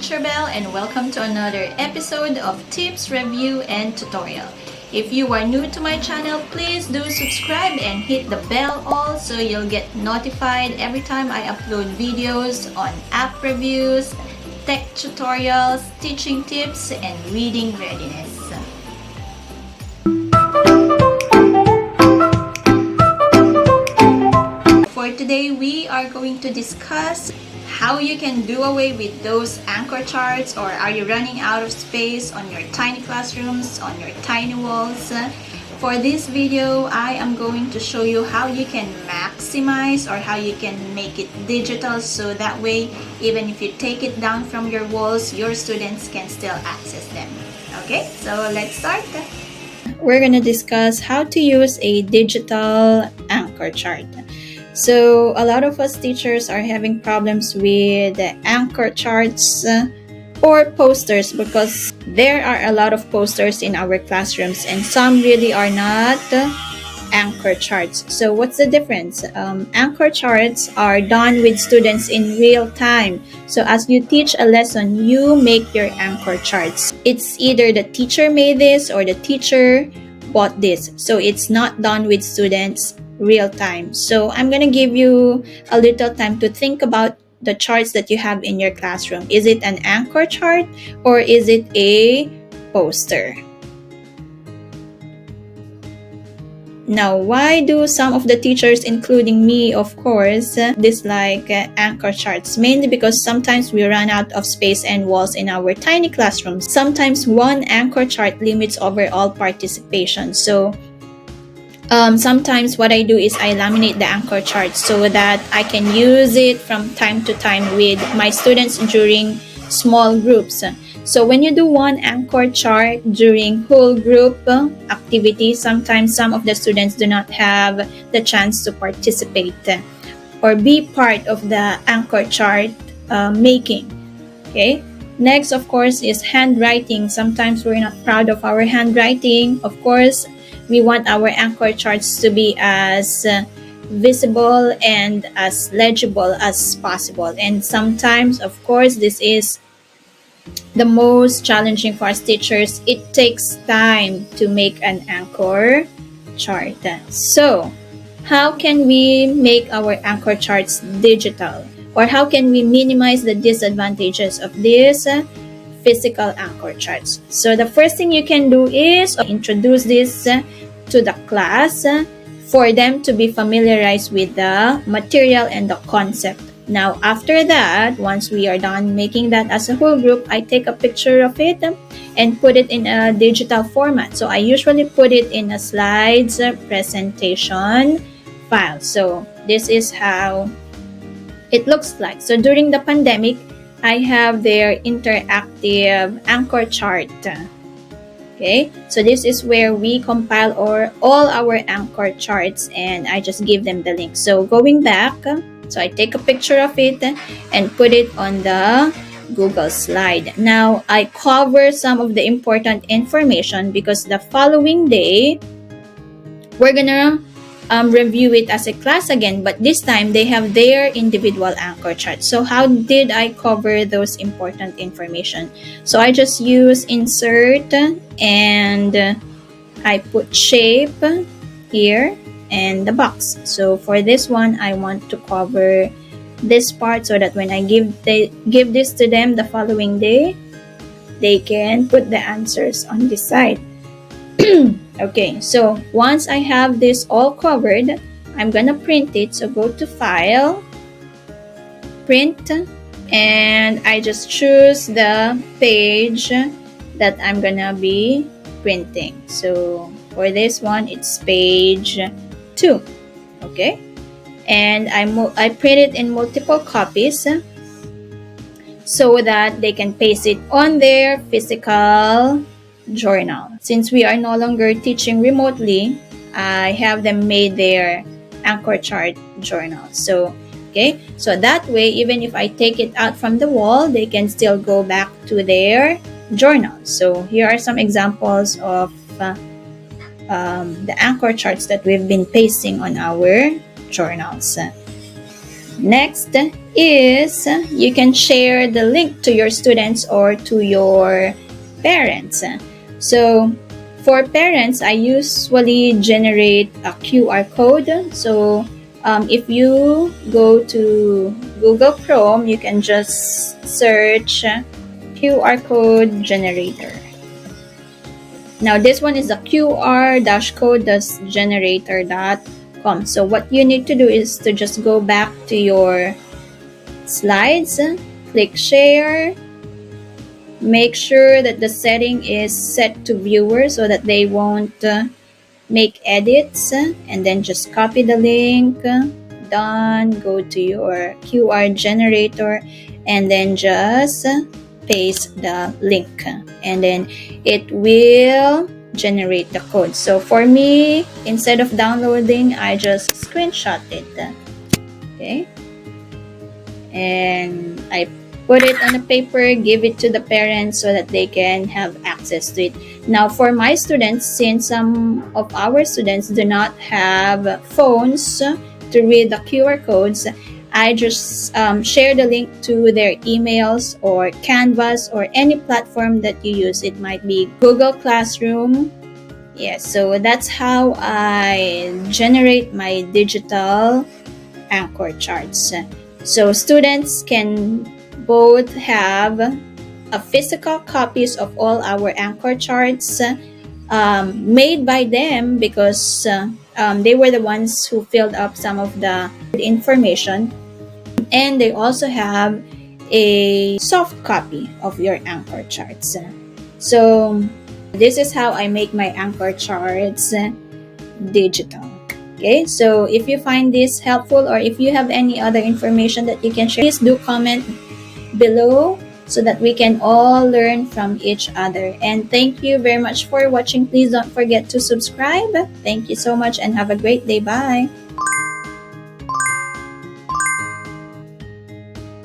TeacherBelle and welcome to another episode of Tips, Review, and Tutorial. If you are new to my channel, please do subscribe and hit the bell all so you'll get notified every time I upload videos on app reviews, tech tutorials, teaching tips, and reading readiness. For today, we are going to discuss how you can do away with those anchor charts, or are you running out of space on your tiny classrooms, on your tiny walls. For this video, I am going to show you how you can maximize or how you can make it digital, so that way even if you take it down from your walls, your students can still access them. Okay, so let's start. We're going to discuss how to use a digital anchor chart. So a lot of us teachers are having problems with anchor charts or posters, because there are a lot of posters in our classrooms and some really are not anchor charts. So what's the difference? Anchor charts are done with students in real time. So as you teach a lesson, you make your anchor charts. It's either the teacher made this or the teacher bought this. So it's not done with students real time. So I'm gonna give you a little time to think about the charts that you have in your classroom. Is it an anchor chart or is it a poster? Now, why do some of the teachers, including me of course, dislike anchor charts? Mainly because sometimes we run out of space and walls in our tiny classrooms. Sometimes one anchor chart limits overall participation. So sometimes what I do is I laminate the anchor chart so that I can use it from time to time with my students during small groups. So when you do one anchor chart during whole group activity, sometimes some of the students do not have the chance to participate or be part of the anchor chart making. Okay. Next, of course, is handwriting. Sometimes we're not proud of our handwriting. Of course, we want our anchor charts to be as visible and as legible as possible. And sometimes, of course, this is the most challenging for us teachers. It takes time to make an anchor chart. So, how can we make our anchor charts digital? Or how can we minimize the disadvantages of these physical anchor charts? So the first thing you can do is introduce this to the class for them to be familiarized with the material and the concept. Now after that, once we are done making that as a whole group, I take a picture of it and put it in a digital format. So I usually put it in a slides presentation file. So this is how it looks like. So during the pandemic, I have their interactive anchor chart. Okay, so this is where we compile all our anchor charts, and I just give them the link. So going back, so I take a picture of it and put it on the Google slide. Now I cover some of the important information because the following day we're gonna review it as a class again, but this time they have their individual anchor chart. So how did I cover those important information? So I just use insert and I put shape here and the box. So for this one, I want to cover this part so that when I give this to them the following day, they can put the answers on this side. Okay, so once I have this all covered, I'm gonna print it. So go to File, Print, and I just choose the page that I'm gonna be printing. So for this one, it's page 2. Okay, and I print it in multiple copies so that they can paste it on their physical journal. Since we are no longer teaching remotely, I have them made their anchor chart journal. So okay, so that way even if I take it out from the wall, they can still go back to their journal. So here are some examples of the anchor charts that we've been pasting on our journals. Next is you can share the link to your students or to your parents. So for parents, I usually generate a QR code. So if you go to Google Chrome, you can just search QR code generator. Now this one is the qr-code-generator.com. So what you need to do is to just go back to your slides, click share, make sure that the setting is set to viewer so that they won't make edits, and then just copy the link. Done. Go to your QR generator and then just paste the link, and then it will generate the code. So for me, instead of downloading, I just screenshot it. Okay, and I put it on a paper, give it to the parents so that they can have access to it. Now for my students, since some of our students do not have phones to read the QR codes, I just share the link to their emails or Canvas or any platform that you use. It might be Google Classroom. Yes, so that's how I generate my digital anchor charts. So students can both have a physical copies of all our anchor charts made by them, because they were the ones who filled up some of the information, and they also have a soft copy of your anchor charts. So this is how I make my anchor charts digital. Okay, so if you find this helpful, or if you have any other information that you can share, please do comment below so that we can all learn from each other. And thank you very much for watching. Please don't forget to subscribe. Thank you so much and have a great day. Bye.